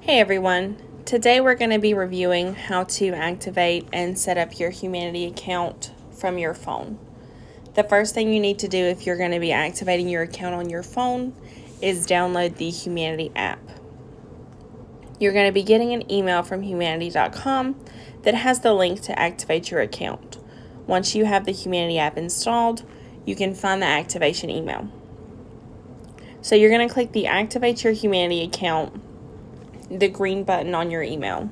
Hey everyone, today we're going to be reviewing how to activate and set up your Humanity account from your phone. The first thing you need to do if you're going to be activating your account on your phone is download the Humanity app. You're going to be getting an email from humanity.com that has the link to activate your account. Once you have the Humanity app installed, you can find the activation email. So you're going to click the Activate Your Humanity account, the green button on your email.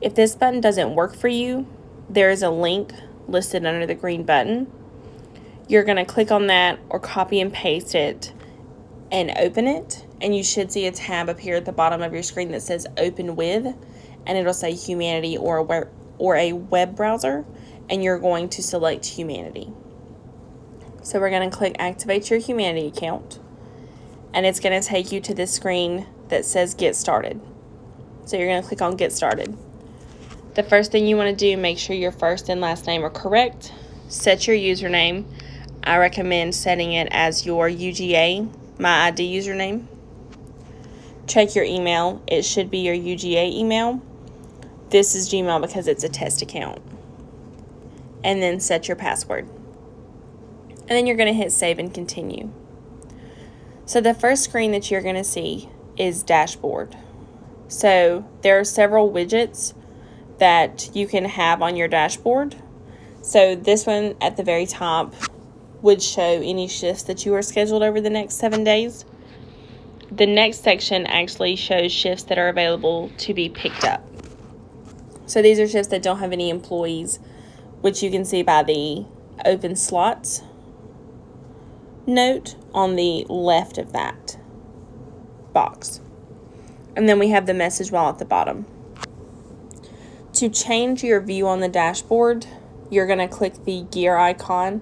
If this button doesn't work for you, there is a link listed under the green button. You're going to click on that or copy and paste it and open it, and you should see a tab appear at the bottom of your screen that says Open With, and it'll say Humanity or a web browser, and you're going to select Humanity. So we're going to click Activate Your Humanity account, and it's going to take you to this screen that says Get Started. So you're going to click on Get Started. The first thing you want to do, make sure your first and last name are correct. Set your username. I recommend setting it as your UGA, My ID username. Check your email. It should be your UGA email. This is Gmail because it's a test account. And then set your password. And then you're going to hit Save and Continue. So the first screen that you're going to see is Dashboard. So there are several widgets that you can have on your dashboard. So this one at the very top would show any shifts that you are scheduled over the next 7 days. The next section actually shows shifts that are available to be picked up. So these are shifts that don't have any employees, which you can see by the open slots note on the left of that box. And then we have the message wall at the bottom. To change your view on the dashboard, you're going to click the gear icon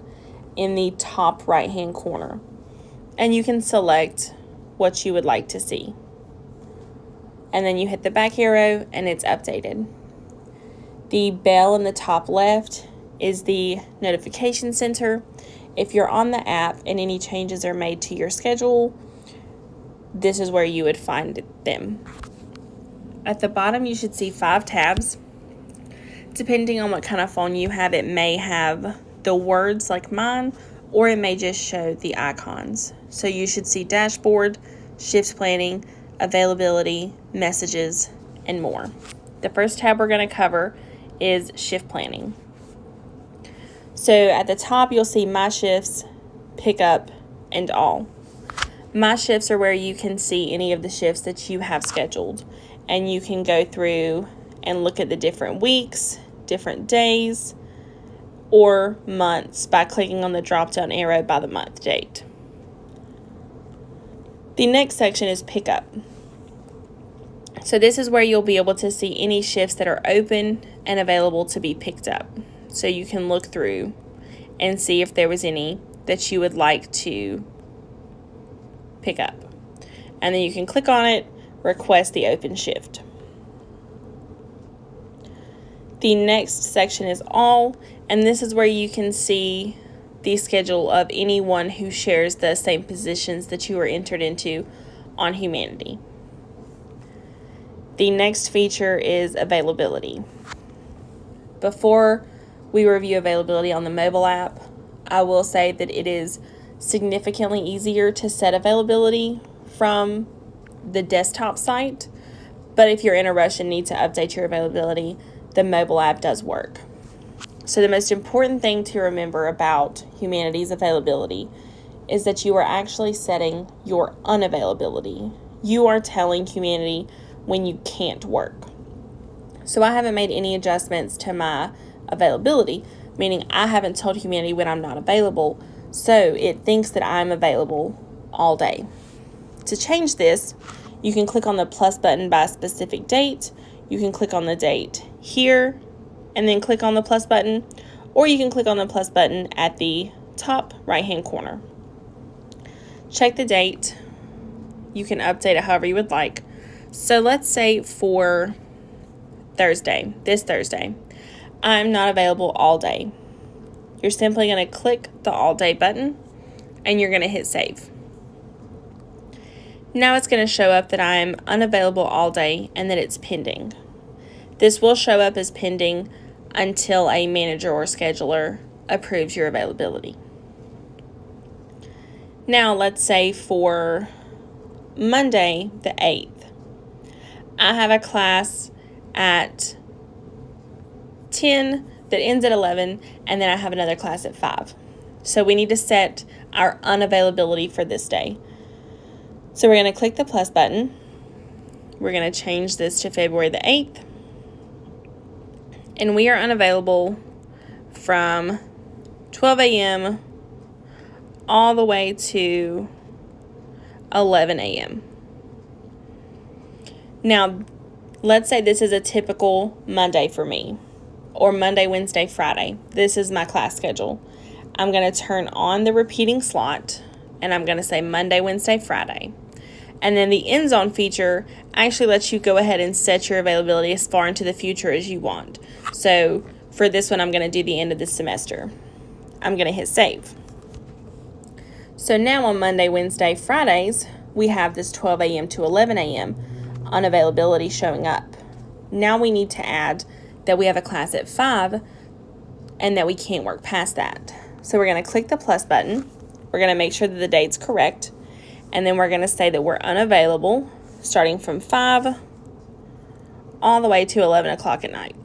in the top right hand corner, and you can select what you would like to see. And then you hit the back arrow and it's updated. The bell in the top left is the notification center. If you're on the app and any changes are made to your schedule, this is where you would find them. At the bottom, you should see 5 tabs. Depending on what kind of phone you have, it may have the words like mine, or it may just show the icons. So you should see Dashboard, Shift Planning, Availability, Messages, and more. The first tab we're going to cover is Shift Planning. So at the top, you'll see My Shifts, Pickup, and All. My Shifts are where you can see any of the shifts that you have scheduled, and you can go through and look at the different weeks, different days, or months by clicking on the drop-down arrow by the month date. The next section is Pickup. So this is where you'll be able to see any shifts that are open and available to be picked up. So you can look through and see if there was any that you would like to pick up. And then you can click on it, request the open shift. The next section is All, and this is where you can see the schedule of anyone who shares the same positions that you are entered into on Humanity. The next feature is Availability. Before we review availability on the mobile app, I will say that it is significantly easier to set availability from the desktop site, but if you're in a rush and need to update your availability, the mobile app does work. So the most important thing to remember about Humanity's availability is that you are actually setting your unavailability. You are telling Humanity when you can't work. So I haven't made any adjustments to my availability, meaning I haven't told Humanity when I'm not available, so it thinks that I'm available all day. To change this, you can click on the plus button by a specific date. You can click on the date here and then click on the plus button, or you can click on the plus button at the top right hand corner. Check the date. You can update it however you would like. So let's say for Thursday, this Thursday, I'm not available all day. You're simply going to click the all day button and you're going to hit save. Now it's going to show up that I'm unavailable all day and that it's pending. This will show up as pending until a manager or scheduler approves your availability. Now let's say for Monday the 8th, I have a class at 10 that ends at 11, and then I have another class at 5. So we need to set our unavailability for this day. So we're going to click the plus button. We're going to change this to February the 8th. And we are unavailable from 12 a.m. all the way to 11 a.m. Now, let's say this is a typical Monday for me, or Monday, Wednesday, Friday. This is my class schedule. I'm going to turn on the repeating slot, and I'm going to say Monday, Wednesday, Friday. And then the end zone feature actually lets you go ahead and set your availability as far into the future as you want. So for this one, I'm going to do the end of the semester. I'm going to hit save. So now on Monday, Wednesday, Fridays, we have this 12 a.m. to 11 a.m. unavailability showing up. Now we need to add that we have a class at 5 and that we can't work past that. So we're going to click the plus button. We're going to make sure that the date's correct. And then we're going to say that we're unavailable starting from 5 all the way to 11 o'clock at night.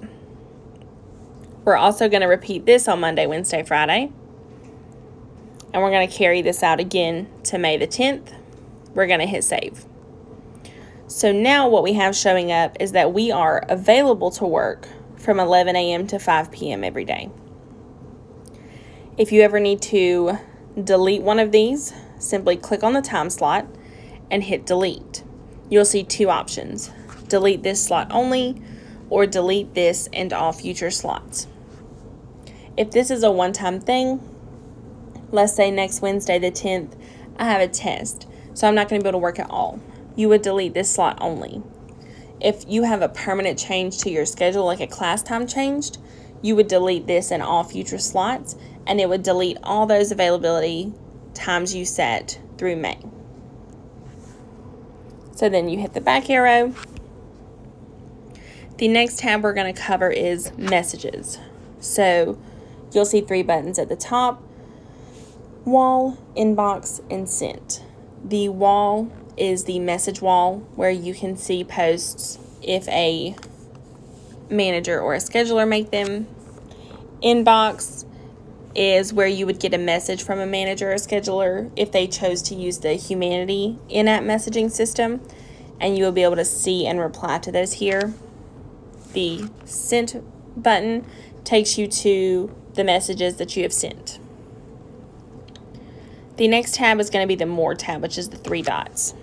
We're also going to repeat this on Monday, Wednesday, Friday. And we're going to carry this out again to May the 10th. We're going to hit save. So now what we have showing up is that we are available to work from 11 a.m. to 5 p.m. every day. If you ever need to delete one of these, simply click on the time slot and hit delete. You'll see two options: delete this slot only, or delete this and all future slots. If this is a one-time thing, let's say next Wednesday the 10th, I have a test, so I'm not going to be able to work at all. You would delete this slot only. If you have a permanent change to your schedule, like a class time changed, you would delete this and all future slots, and it would delete all those availability times you set through May. So then you hit the back arrow. The next tab we're going to cover is messages. So you'll see 3 buttons at the top: wall, inbox, and sent. The wall is the message wall where you can see posts if a manager or a scheduler make them. Inbox is where you would get a message from a manager or scheduler if they chose to use the Humanity in-app messaging system, and you will be able to see and reply to those here. The sent button takes you to the messages that you have sent. The next tab is going to be the More tab, which is the 3 dots.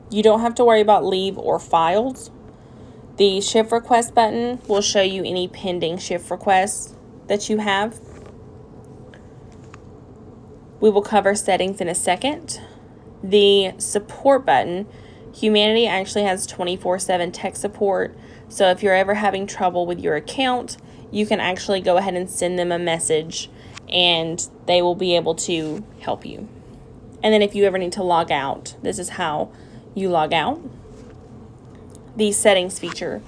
You don't have to worry about leave or files. The shift request button will show you any pending shift requests that you have. We will cover settings in a second. The support button, Humanity actually has 24/7 tech support, so if you're ever having trouble with your account, you can actually go ahead and send them a message and they will be able to help you. And then if you ever need to log out, this is how you log out. The settings feature.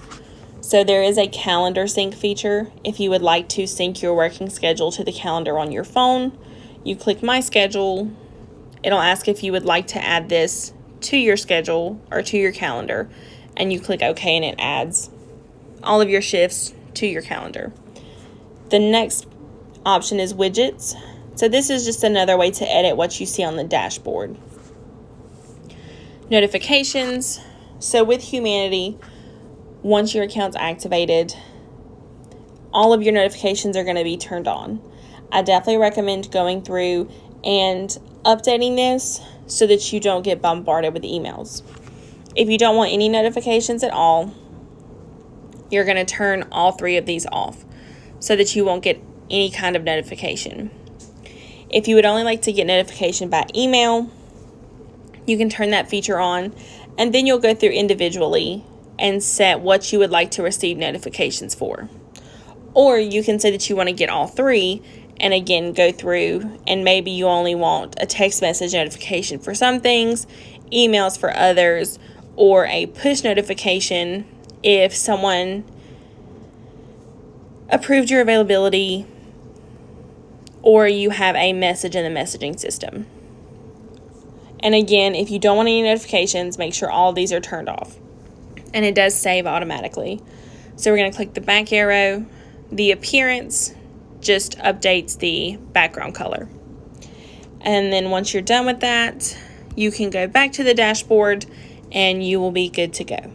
So there is a calendar sync feature. If you would like to sync your working schedule to the calendar on your phone, you click My Schedule. It'll ask if you would like to add this to your schedule or to your calendar, and you click OK, and it adds all of your shifts to your calendar. The next option is widgets. So this is just another way to edit what you see on the dashboard. Notifications. So with Humanity, once your account's activated, all of your notifications are going to be turned on. I definitely recommend going through and updating this so that you don't get bombarded with emails. If you don't want any notifications at all, you're going to turn all 3 of these off so that you won't get any kind of notification. If you would only like to get notification by email, you can turn that feature on, and then you'll go through individually and set what you would like to receive notifications for. Or you can say that you want to get all 3, and again go through, and maybe you only want a text message notification for some things emails for others, or a push notification if someone approved your availability or you have a message in the messaging system. And again, if you don't want any notifications, make sure all these are turned off. And it does save automatically. So we're going to click the back arrow. The appearance just updates the background color. And then once you're done with that, you can go back to the dashboard and you will be good to go.